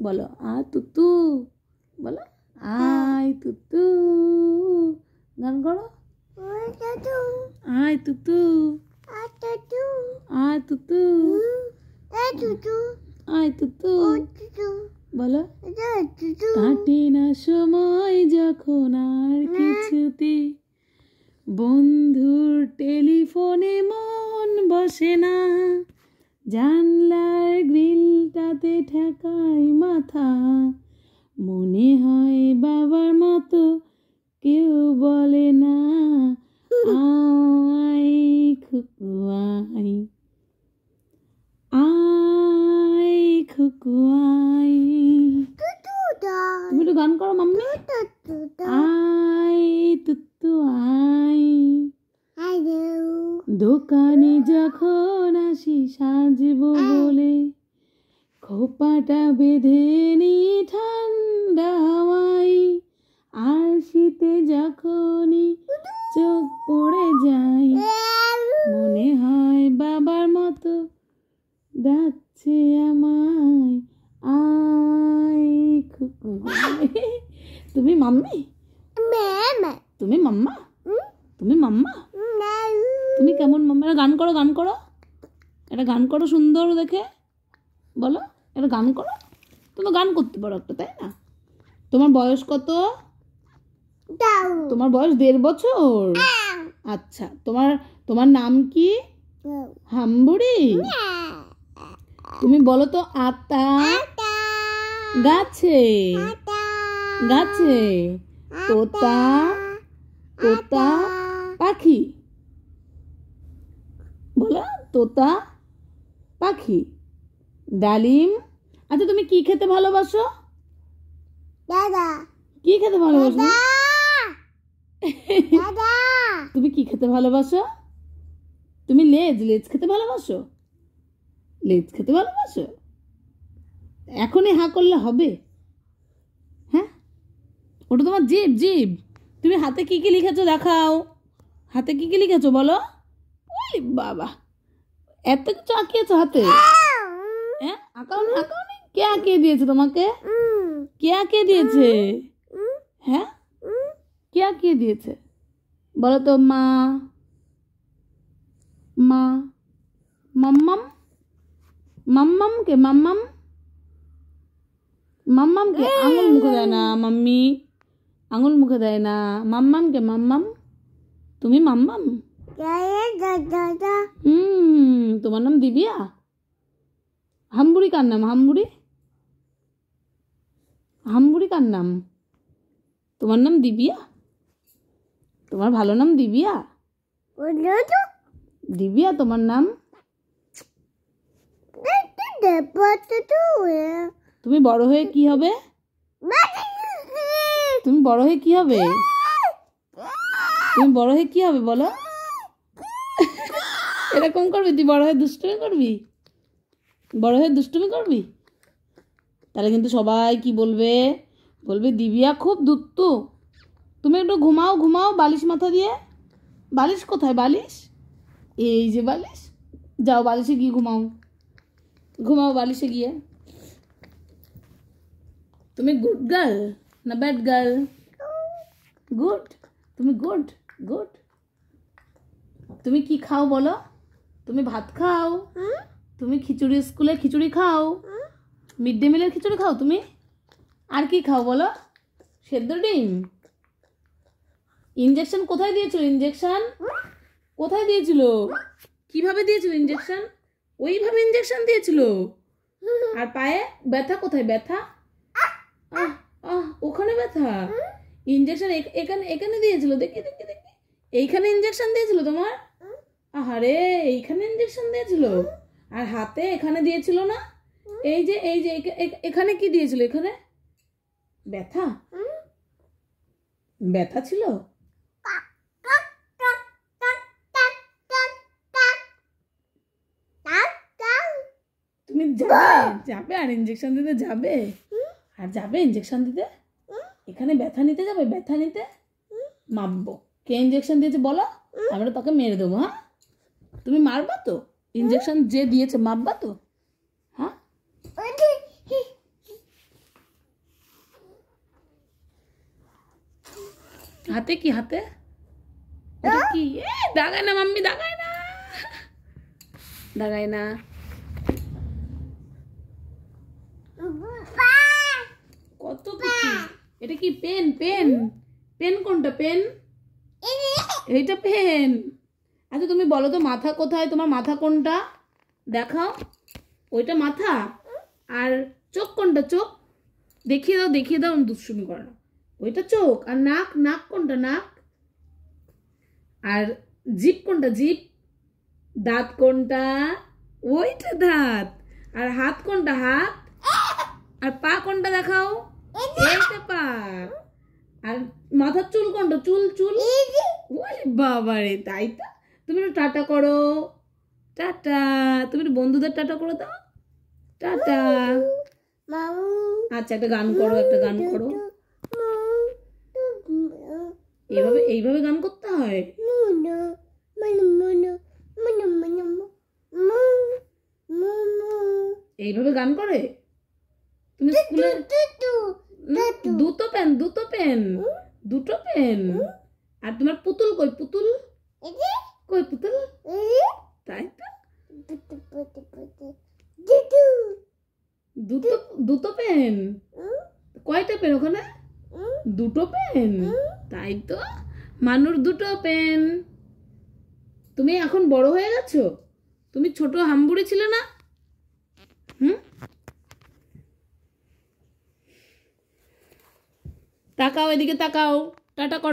বলো আ তুতু, বলো আই তুতু, গান করো। I Tutu, I Tutu, I Tutu, বলো কাটে না সময় যখন আর কিছুতে, বন্ধুর টেলিফোনে মন বসে না, জানলার গ্রিলটাতে ঠেকাই মাথা, মনে হয় বাবার মতো কেউ বলে না I Khuku I, I Khuku I. তুমি একটু গান করো মাম্মি। আই তুতু আই, দোকানে যখন আসি সাজবো বলে, খোপাটা বেঁধে নি ঠান্ডা হাওয়ায়, আর শীতে যখনই চোখ পড়ে যায়, মনে হয় বাবার মতো ডাকছে আমায় আই খুকু। তুমি মাম্মি? তুমি মাম্মা? তুমি মাম্মা? তুমি কেমন মাম্মা? গান করো, গান করো, একটা গান করো সুন্দর দেখে, বলো একটা গান করো। তুমি গান করতে পারো একটা, তাই না? তোমার বয়স কত? তোমার বয়স 1.5 বছর। আচ্ছা, তোমার নাম কি? হাম্বুড়ি। তুমি বলো তো আতা গাছে, গাছে তোতা, তোতা পাখি, বলো তোতা পাখি। ডালিম। আচ্ছা, তুমি কি খেতে ভালোবাসো? কি খেতে ভালোবাসো? তুমি কি খেতে ভালোবাসো? তুমি লেজ খেতে ভালোবাসো? লেজ খেতে ভালোবাসো? এখনই হাঁ করলে হবে? হ্যাঁ, ওটা তোমার জিভ। তুমি হাতে কি কি লিখেছো দেখাও, হাতে কি কি লিখেছো বলো। ওই বাবা, এত কিছু আঁকিয়েছো হাতে। হ্যাঁ, আঁকাওনি। কে আঁকিয়ে দিয়েছে তোমাকে? কে আঁকিয়ে দিয়েছে? হ্যাঁ, কে আঁকিয়ে দিয়েছে বলো তো? মা, মাম্মাম, মাম্মাম কে? মাম্মাম কে? আঙুল মুখে দেয় না মাম্মি, আঙুল মুখে দেয় না। মাম্মাম কে? মাম্মাম। তুমি মাম্মাম? তোমার নাম দিবিয়া? হাম্বুড়ি কার নাম? হাম্বুড়ি কার নাম? তোমার নাম দিবিয়া? তোমার ভালো নাম দিবিয়া? দিবিয়া তোমার নাম? তুমি বড় হয়ে কি হবে? তুমি বড় হয়ে কি হবে? তুমি বড় হয়ে কি হবে বলো? এরকম করবি? তুই বড় হয়ে দুষ্টুমি করবি? বড় হয়ে দুষ্টুমি করবি? তাহলে কিন্তু সবাই কি বলবে? বলবে দিবিয়া খুব দুষ্টু। তুমি একটু ঘুমাও বালিশ মাথা দিয়ে। বালিশ কোথায়? বালিশ এই যে বালিশ। যাও বালিশে গিয়ে ঘুমাও বালিশে গিয়ে। তুমি গুড গার্ল না ব্যাড গার্ল? গুড। তুমি গুড। তুমি কি খাও বলো? তুমি ভাত খাও? তুমি খিচুড়ি, স্কুলে খিচুড়ি খাও? মিড ডে মিলের খিচুড়ি খাও তুমি? আর কি খাও বলো? সেদ্ধ ডিম। ইনজেকশন কোথায় দিয়েছিল? ইনজেকশন কোথায় দিয়েছিল? কিভাবে দিয়েছিল ইনজেকশন? ওইভাবে ইনজেকশন দিয়েছিল। আর পায়ে ব্যথা কোথায়? ব্যথা ওখানে ব্যথা। ইনজেকশন এখানে দিয়েছিল। দেখি এইখানে ইনজেকশন দিয়েছিল তোমার? আহারে, এইখানে ইনজেকশন দিয়েছিল। আর হাতে এখানে দিয়েছিল না? এই যে এখানে কি দিয়েছিল? এখানে ব্যথা ছিল। তুমি যাবে আর ইনজেকশন দিতে যাবে? আর যাবে ইনজেকশন দিতে? এখানে ব্যথা নিতে যাবে? ব্যথা নিতে মাপবো কে ইনজেকশন দিয়েছে বলো, আমরা তোকে মেরে দেবো। হ্যাঁ, তুমি মারবা তো? ইনজেকশন যে দিয়েছে মাপবা তো? হ্যাঁ। হাতে কি হাতে? এটা কি? দাগায় না মাম্মি, দাগায় না, দাগায় না। কত কিছু। এটা কি? পেন। পেন পেন কোনটা? পেন, এইটা পেন। আচ্ছা তুমি বলো তো মাথা কোথায়? তোমার মাথা কোনটা দেখাও। ওইটা মাথা। আর চোখ কোনটা? চোখ দেখিয়ে দাও, দেখিয়ে দাও, দুষ্টুমি করো না। ওইটা চোখ। আর নাক, নাক কোনটা? নাক। আর জিভ কোনটা? জিভ। দাঁত কোনটা? ওইটা দাঁত। আর হাত কোনটা? হাত। আর পা কোনটা দেখাও? এইটা পা। আর মাথার চুল কোনটা? চুল। চুল। ওরে বাবা রে, তাই তো। তুমি একটু টাটা করো, টাটা। তুমি একটু বন্ধুদের টাটা করে দাও, টাটা। আচ্ছা একটা গান করো, একটা গান করো। এইভাবে, এইভাবে গান করতে হয়। এইভাবে গান করে? তুমি স্কুলে দুটো পেন, দুটো পেন, দুটো পেন। আর তোমার পুতুল কই? পুতুল কই? পুতুল। তাই তো, দুটো, দুটো পেন। কয়টা পেন ওখানে? দুটো পেন। তাই তো, মানুষ দুটো পেন। তুমি এখন বড় হয়ে গেছো, তুমি ছোট হাম্বুড়ি ছিলে না? তাকাও, এদিকে তাকাও, টাটা করো।